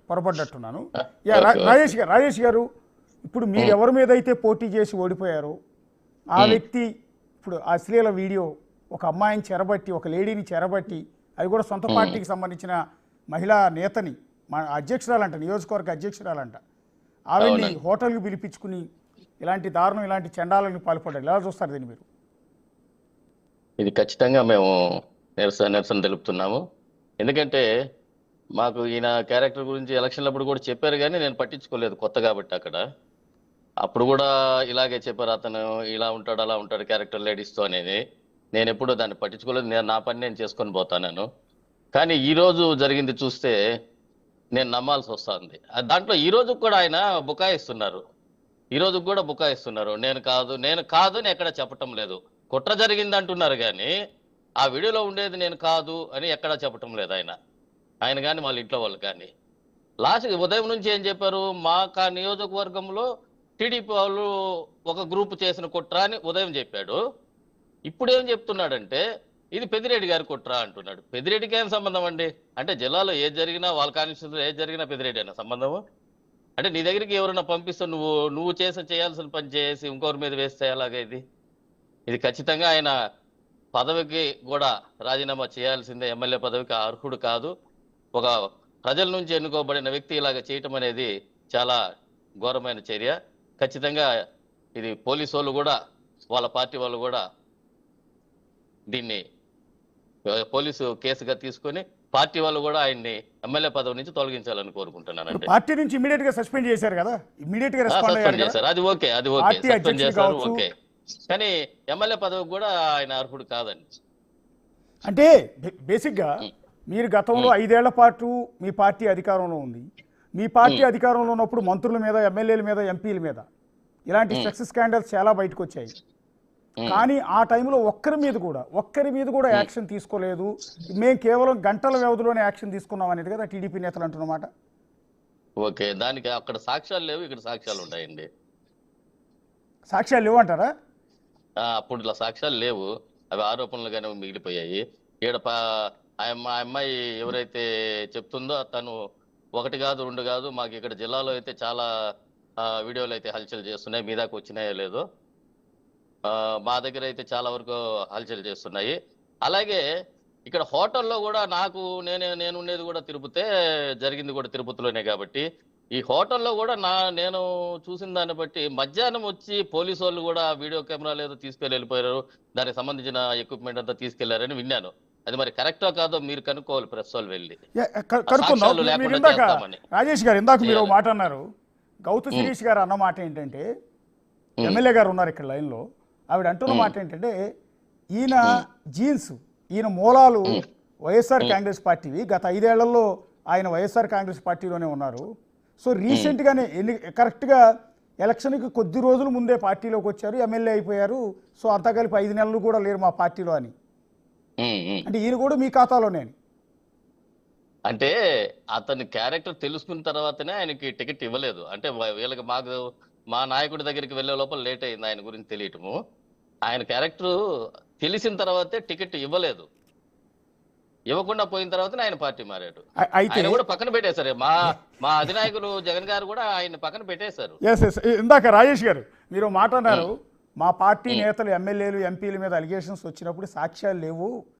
పొరపడ్డట్టున్నాను. Okay okay. Rajesh గారు, ఇప్పుడు మీరు ఉమ్, ఎవరి మీద అయితే పోటీ చేసి ఓడిపోయారో ఆ ఉమ్, వ్యక్తి ఇప్పుడు అశ్లీల వీడియో ఒక అమ్మాయిని చెరబట్టి, ఒక లేడీని చెరబట్టి, అది కూడా సొంత ఉమ్. పార్టీకి సంబంధించిన మహిళా నేతని, మా అధ్యక్షురాలంట, నియోజకవర్గ అధ్యక్షురాలంట, ఆవిడ్ని అవునండి. హోటల్కి పిలిపించుకుని ఇలాంటి దారుణం, ఇలాంటి చండాలని పాల్పడ్డారు. ఎలా చూస్తారు దీన్ని మీరు? ఇది ఖచ్చితంగా మేము నిరసన తెలుపుతున్నాము. ఎందుకంటే మాకు ఈయన క్యారెక్టర్ గురించి ఎలక్షన్లప్పుడు కూడా చెప్పారు, కానీ నేను పట్టించుకోలేదు, కొత్త కాబట్టి అక్కడ. అప్పుడు కూడా ఇలాగే చెప్పారు, అతను ఇలా ఉంటాడు అలా ఉంటాడు క్యారెక్టర్ లేడీస్తో అనేది. నేను ఎప్పుడూ దాన్ని పట్టించుకోలేదు, నేను నా పని నేను చేసుకొని పోతాను. కానీ ఈ రోజు జరిగింది చూస్తే నేను నమ్మాల్సి వస్తుంది. దాంట్లో ఈ రోజు కూడా ఆయన బుకాయిస్తున్నారు. ఈ రోజు కూడా బుకాయిస్తున్నారు. నేను కాదు అని ఎక్కడ చెప్పటం లేదు. కుట్ర జరిగింది అంటున్నారు కానీ ఆ వీడియోలో ఉండేది నేను కాదు అని ఎక్కడా చెప్పటం లేదు ఆయన కానీ వాళ్ళ ఇంట్లో వాళ్ళు కానీ. లాస్ట్ ఉదయం నుంచి ఏం చెప్పారు, మా నియోజకవర్గంలో టీడీపీ వాళ్ళు ఒక గ్రూప్ చేసిన కుట్ర అని ఉదయం చెప్పాడు. ఇప్పుడు ఏం చెప్తున్నాడంటే ఇది పెద్దిరెడ్డి గారి కుట్ర అంటున్నాడు. పెద్దిరెడ్డికి ఏం సంబంధం అండి? అంటే జిల్లాలో ఏది జరిగినా, వాళ్ళ కాన్స్టిట్యూన్సీలో ఏది జరిగినా పెద్దిరెడ్డి అయినా సంబంధము? అంటే నీ దగ్గరికి ఎవరైనా పంపిస్తే నువ్వు చేయాల్సిన పని చేసి ఇంకొకరి మీద వేస్తే ఎలాగా ఇది ఖచ్చితంగా ఆయన పదవికి కూడా రాజీనామా చేయాల్సిందే. ఎమ్మెల్యే పదవికి అర్హుడు కాదు. ఒక ప్రజల నుంచి ఎన్నుకోబడిన వ్యక్తి ఇలాగ చేయటం అనేది చాలా ఘోరమైన చర్య. ఖచ్చితంగా ఇది పోలీసు వాళ్ళు కూడా, వాళ్ళ పార్టీ వాళ్ళు కూడా దీన్ని పోలీసు కేసుగా తీసుకొని పార్టీ వాళ్ళు కూడా ఆయన్ని ఎమ్మెల్యే పదవి నుంచి తొలగించాలని కోరుకుంటున్నానండి. పార్టీ నుంచి ఇమీడియట్ గా సస్పెండ్ చేశారు కదా, ఇమీడియట్ గా రెస్పాండ్ అయ్యారు సస్పెండ్ కదా చేశారు, అది ఓకే పార్టీ సస్పెండ్ అధ్యక్షుడు చేశారు, కావచ్చు. ఓకే. కానీ ఎమ్మెల్యే పదవికి కూడా ఆయన అర్హుడు కాదండి. అంటే బేసిక్గా ఉమ్, మీరు గతంలో ఉమ్, 5 ఏళ్ల పాటు మీ పార్టీ అధికారంలో ఉంది. మీ పార్టీ ఉమ్, అధికారంలో ఉన్నప్పుడు మంత్రుల మీద, ఎమ్మెల్యేల మీద, ఎంపీల మీద ఇలాంటి ఉమ్, సెక్స్ స్కాండల్స్ చాలా బయటకు వచ్చాయి. ఉమ్, కానీ ఆ టైంలో ఒక్కరి మీద కూడా ఉమ్. యాక్షన్ తీసుకోలేదు. మేము కేవలం గంటల వ్యవధిలోనే యాక్షన్ తీసుకున్నాం అనేది కదా టీడీపీ నేతలు అంటున్నమాట. ఓకే, దానికి అక్కడ సాక్ష్యాలు లేవు, ఇక్కడ సాక్ష్యాలు ఉన్నాయండి. సాక్ష్యాలు లేవంటారా? అప్పుడు ఇలా సాక్ష్యాలు లేవు, అవి ఆరోపణలుగానే మిగిలిపోయాయి. ఈడ ఆ అమ్మాయి ఎవరైతే చెప్తుందో తను ఒకటి కాదు రెండు కాదు, మాకు ఇక్కడ జిల్లాలో అయితే చాలా వీడియోలు అయితే హల్చల్ చేస్తున్నాయి, మీ దాకా వచ్చినాయో లేదో. మా దగ్గర అయితే చాలా వరకు హల్చల్ చేస్తున్నాయి. అలాగే ఇక్కడ హోటల్లో కూడా నేను ఉండేది కూడా తిరుపతే, జరిగింది కూడా తిరుపతిలోనే కాబట్టి ఈ హోటల్లో కూడా నేను చూసిన దాన్ని బట్టి మధ్యాహ్నం వచ్చి పోలీసు వాళ్ళు కూడా వీడియో కెమెరాలు ఏదో తీసుకెళ్ళి వెళ్ళిపోయారు, దానికి సంబంధించిన ఎక్విప్మెంట్ అంతా తీసుకెళ్లారని విన్నాను. అది మరి కరెక్టో కాదో మీరు కనుక్కోవాలి, ప్రెస్ వాళ్ళు వెళ్ళి. కనుక్కుందాం. సాక్ష్యాలు మీరు లేకుండా ఇందాక చేస్తామని రాజేష్ గారు ఇందాక మీరు ఒక చేయాలి. మాట అన్నారు. గౌతు ఉమ్, శిరీష్ గారు అన్న మాట ఏంటంటే, ఉమ్, ఎమ్మెల్యే గారు ఉన్నారు ఇక్కడ లైన్లో, ఆవిడ అంటున్న ఉమ్, మాట ఏంటంటే, ఈయన ఉమ్, జీన్స్, ఈయన మూలాలు ఉమ్, వైఎస్ఆర్ ఉమ్, కాంగ్రెస్ పార్టీవి. గత 5 ఏళ్లలో ఆయన వైఎస్ఆర్ కాంగ్రెస్ పార్టీలోనే ఉన్నారు. సో ఉమ్, రీసెంట్గానే కరెక్ట్గా ఎలక్షన్కి కొద్ది రోజుల ముందే పార్టీలోకి వచ్చారు, ఎమ్మెల్యే అయిపోయారు. సో అంతా కలిపి 5 నెలలు కూడా లేరు మా పార్టీలో అని. ఉమ్, ఉమ్. అంటే ఈయన కూడా మీ ఖాతాలోనే అని. అంటే అతని క్యారెక్టర్ తెలుసుకున్న తర్వాతనే ఆయనకి టికెట్ ఇవ్వలేదు. అంటే వీళ్ళకి మా నాయకుడి దగ్గరికి వెళ్ళే లోపల లేట్ అయింది ఆయన గురించి తెలియటము. ఆయన క్యారెక్టర్ తెలిసిన తర్వాతే టికెట్ ఇవ్వలేదు. ఇవ్వకుండా పోయిన తర్వాతనే ఆయన పార్టీ మారాడు. అయితే ఆయన కూడా పక్కన పెట్టేశారు. మా అధినాయకులు జగన్ గారు కూడా ఆయన పక్కన పెట్టేశారు. ఎస్ ఇందాక రాజేష్ గారు మీరు మాట అన్నారు, ఉమ్, మా పార్టీ ఉమ్, నేతలు, ఎమ్మెల్యేలు, ఎంపీల మీద అలిగేషన్స్ వచ్చినప్పుడు సాక్ష్యాలు లేవు,